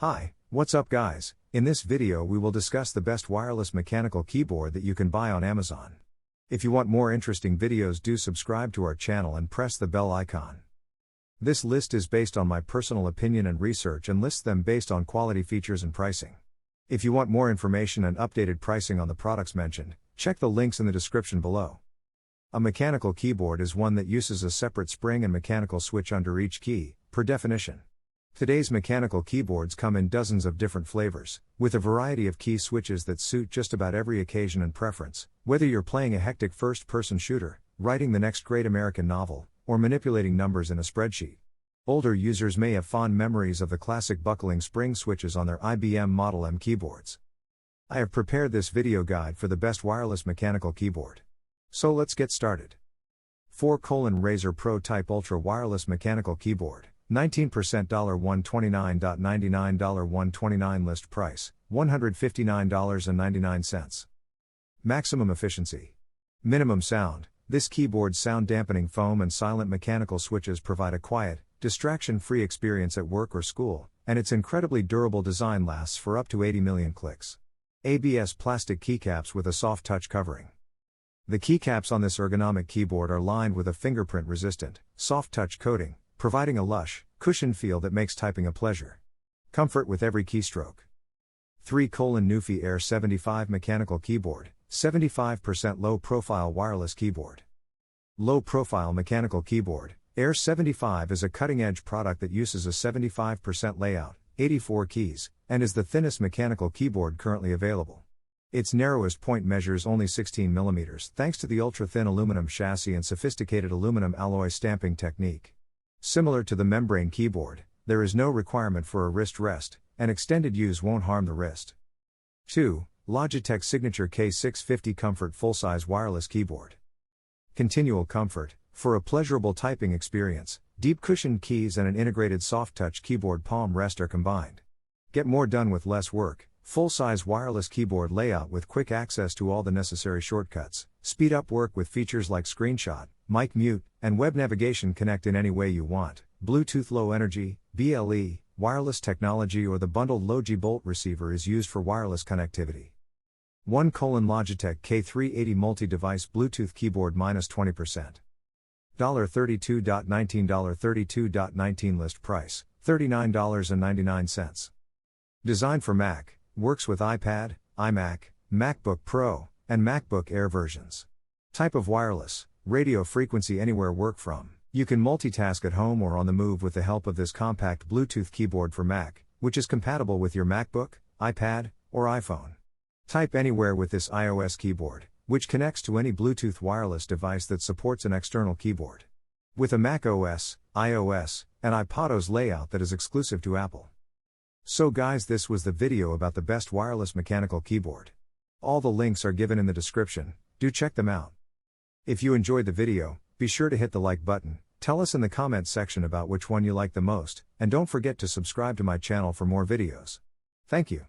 Hi, what's up guys? In this video we will discuss the best wireless mechanical keyboard that you can buy on Amazon. If you want more interesting videos, do subscribe to our channel and press the bell icon. This list is based on my personal opinion and research and lists them based on quality, features and pricing. If you want more information and updated pricing on the products mentioned, check the links in the description below. A mechanical keyboard is one that uses a separate spring and mechanical switch under each key, per definition. Today's mechanical keyboards come in dozens of different flavors, with a variety of key switches that suit just about every occasion and preference, whether you're playing a hectic first-person shooter, writing the next great American novel, or manipulating numbers in a spreadsheet. Older users may have fond memories of the classic buckling spring switches on their IBM Model M keyboards. I have prepared this video guide for the best wireless mechanical keyboard. So let's get started. 4:Razer Pro Type Ultra Wireless Mechanical Keyboard. 19% $129.99 $129 list price, $159.99. Maximum efficiency. Minimum sound. This keyboard's sound dampening foam and silent mechanical switches provide a quiet, distraction-free experience at work or school, and its incredibly durable design lasts for up to 80 million clicks. ABS plastic keycaps with a soft touch covering. The keycaps on this ergonomic keyboard are lined with a fingerprint-resistant, soft touch coating, providing a lush, cushioned feel that makes typing a pleasure. Comfort with every keystroke. 3:Nufi Air 75 Mechanical Keyboard, 75% low-profile wireless keyboard. Low-profile mechanical keyboard, Air 75 is a cutting-edge product that uses a 75% layout, 84 keys, and is the thinnest mechanical keyboard currently available. Its narrowest point measures only 16 mm thanks to the ultra-thin aluminum chassis and sophisticated aluminum alloy stamping technique. Similar to the membrane keyboard, there is no requirement for a wrist rest, and extended use won't harm the wrist. 2. Logitech Signature K650 Comfort Full-Size Wireless Keyboard. Continual comfort. For a pleasurable typing experience, deep cushioned keys and an integrated soft-touch keyboard palm rest are combined. Get more done with less work. Full-size wireless keyboard layout with quick access to all the necessary shortcuts. Speed up work with features like screenshot, mic mute, and web navigation. Connect in any way you want. Bluetooth Low Energy, BLE, wireless technology, or the bundled Logi Bolt receiver is used for wireless connectivity. 1:Logitech K380 Multi-Device Bluetooth Keyboard -20%. $32.19 $32.19 list price, $39.99. Designed for Mac, works with iPad, iMac, MacBook Pro, and MacBook Air versions. Type of wireless, radio frequency anywhere work from. You can multitask at home or on the move with the help of this compact Bluetooth keyboard for Mac, which is compatible with your MacBook, iPad, or iPhone. Type anywhere with this iOS keyboard, which connects to any Bluetooth wireless device that supports an external keyboard. With a Mac OS, iOS, and iPadOS layout that is exclusive to Apple. So guys, this was the video about the best wireless mechanical keyboard. All the links are given in the description, do check them out. If you enjoyed the video, be sure to hit the like button, tell us in the comments section about which one you like the most, and don't forget to subscribe to my channel for more videos. Thank you.